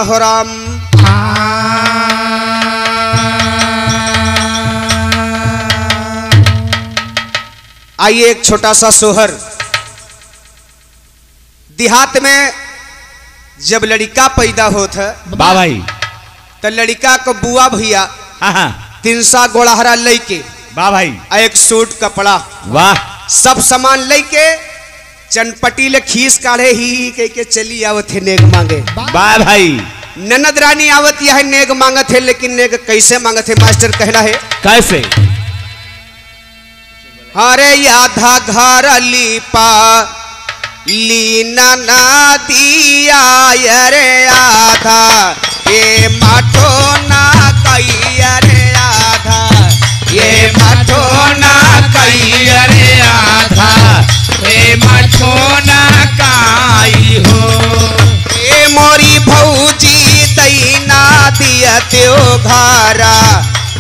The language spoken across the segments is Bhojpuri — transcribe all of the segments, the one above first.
हो राम। आइए एक छोटा सा सोहर। देहात में जब लड़का पैदा होता है वाह भाई, तो लड़का को बुआ भैया हाँ 300 गोड़हरा लेके वाह भाई, एक सूट कपड़ा वाह सब सामान लेके चनपटी ले खीस काढ़े ही कह के चली आवत है नेग मांगे। वाह भाई, ननद रानी आवत यह नेग मांगत है, लेकिन नेग कैसे मांगत है मास्टर कहना है कैसे? अरे आधा घर लीपा लीना ना दिया रे आधा ये माठो ना कई रे आधा ये मठो ना कई रे आधा ये मठो ना काई हो। ये मोरी भौजी दैना दिया त्यो घरा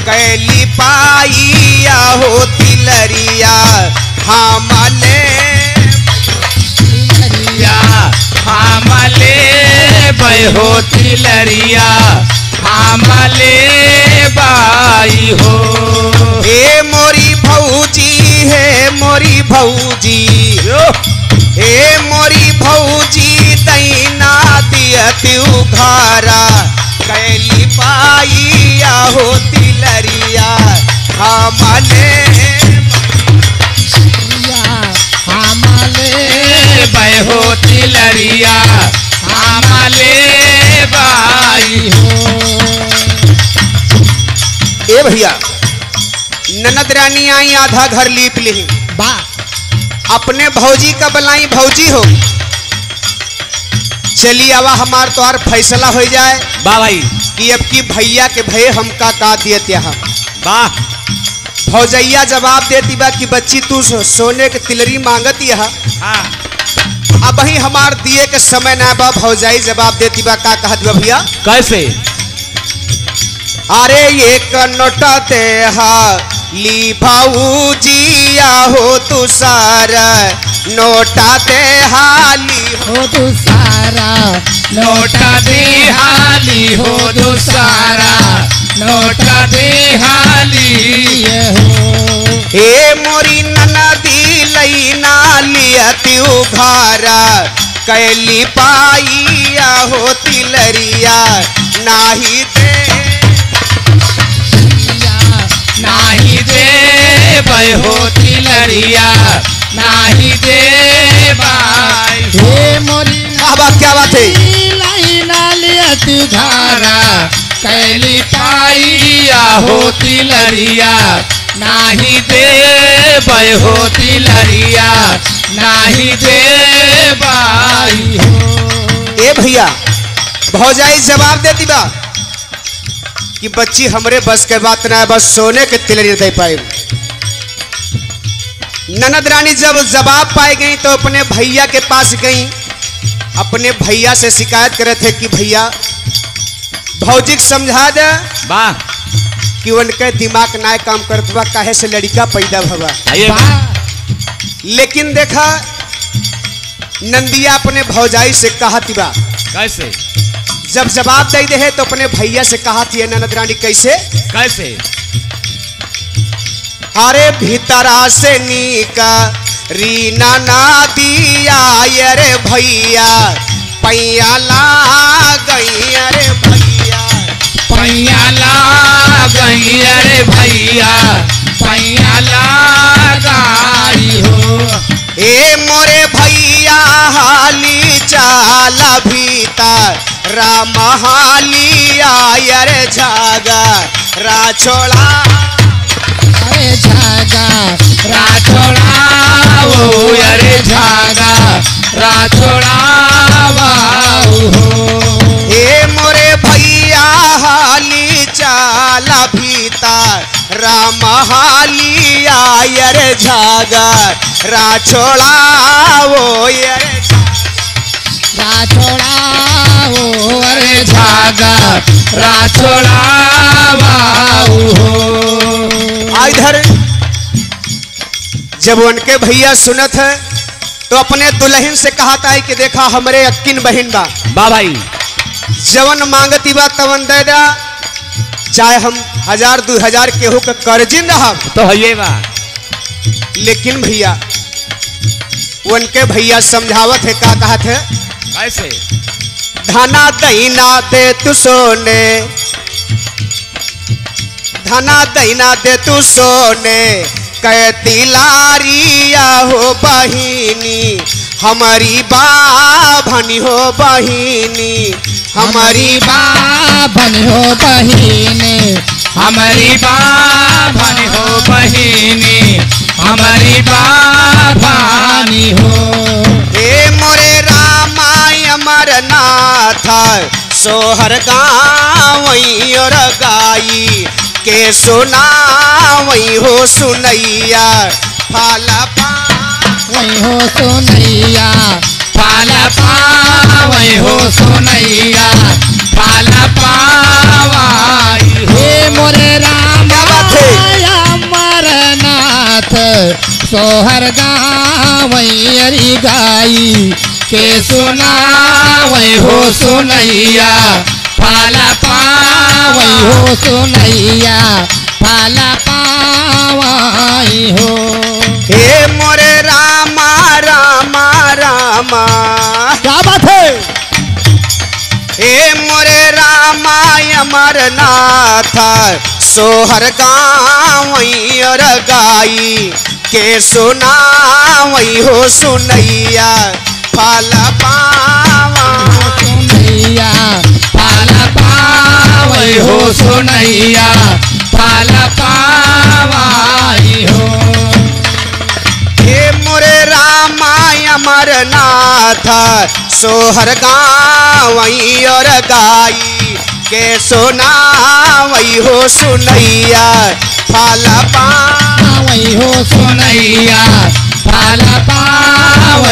कैली पाइया हो तिलरिया हमले हमले बहो तिलरिया हमले बाई हो। हे मोरी भौजी हे मोरी भौजी हे मोरी भौजी दैना दिया त्यो घरा कैली पाइया हो तिलरिया हमले बहो तिलरिया हमले बाई हो। ए भैया ननद रानी आई आधा घर लीप ली अपने भौजी का बलाई भौजी हो चली आवा हमार तोहार फैसला हो जाए वाह भाई, कि अब की भैया के भय हमका का दियत यहाँ। वाह भौजैया जवाब देती बा कि बच्ची तू सोने के तिलरी मांगत यहाँ हाँ अब ही हमार दिए के समय ना बा। भौजाई जवाब देती बा का कहत बा भैया कैसे? अरे एक नोटा दे ली भाऊजिया हो तू सारा नोटा दे हाली हो तू सारा नोटा दे हाली हो दूसारा नोटा दे हाली हो। हे मोरी ननदी लईना लिया त्यो घरा कैली पाइया हो तिलरिया नाही दे नाही दे बहो तिलरिया नाही दे बाई हो। हे मोरी क्या बात है लाइना लिया तू धारा कैली पाइया हो तिलरिया नाही दे बहो तिलरिया नाही दे बाई हो। ए भैया भौजाई जवाब देती बा कि बच्ची हमरे बस के बात ना है, बस सोने के तिलरी दे पाए। ननद रानी जब जवाब पाई गई तो अपने भैया के पास गई, अपने भैया से शिकायत करे थे कि भैया भौजी समझा दे वाह कि उनके दिमाग ना काम करत बा काहे से लड़का पैदा भवा। लेकिन देखा नंदिया अपने भौजाई से कहती बा कैसे? जब जवाब दे दे तो अपने भैया से कहा थी ननद रानी कैसे कैसे? अरे भीतरा से नीका रीना ना दिया रे भैया पैया ला गई अरे भैया पैया ला गई अरे भैया पैया ला गाई हो। ए मोरे भैया हाली चाला भीतर राम हाली आयर झागा राछोड़ा अरे झागा राछोड़ा वो अरे झागा राछोड़ा बाऊ हो। हे मोरे भैया हाली चाला भीतर राम हाली आयर झागा राछोड़ा वो राछोड़ाओ अरे झागा राछोड़ावाऊ हो। आ इधर जब उनके भैया सुनत है तो अपने दुल्हन से कहता है कि देखा हमरे अक्किन बहन बा बा भाई जवन मांगती बा तवन दे दा, चाहे हम 1000-2000 केहू के कर्जिन रहा। तो है ये बा। लेकिन भैया उनके भैया समझावत है, का कहत है, कैसे धना दहीना दे तू सोने, धना दहीना दे तू सोने, कहती लारिया हो बहिनी, हमारी बाभनी हो बहिनी, हमारी बाभन हो बहिनी, हमारी बाभन हो बहिनी, हमारी बाभानी हो। हे मोरे रामाय अमरनाथ सोहर गावई और गाई के सुनावई हो सुनैया, फाला वही हो सुनैया, फाला पावई हो सुनैया, फाला पावाई हो। हे मोरे राम क्या बात है? अमरनाथ सोहर गावई अरी गाई के सुनावई हो सुनैया, फाला वही पावई हो सुनैया, फाला पावाई हो। हे मोरे रामा रामा रामा, क्या बात है? हे मोरे रामा अमरनाथ सोहर गावई और गाई के सुनावई हो सुनैया, फाला पावा सुनैया, फाला पावई हो सुनैया, फाला पावाई हो। हे मोरे रामा अमरनाथ सोहर गावई और गाई के सुनावई हो सुनैया, फाला वही हो सुनैया, फाला पावई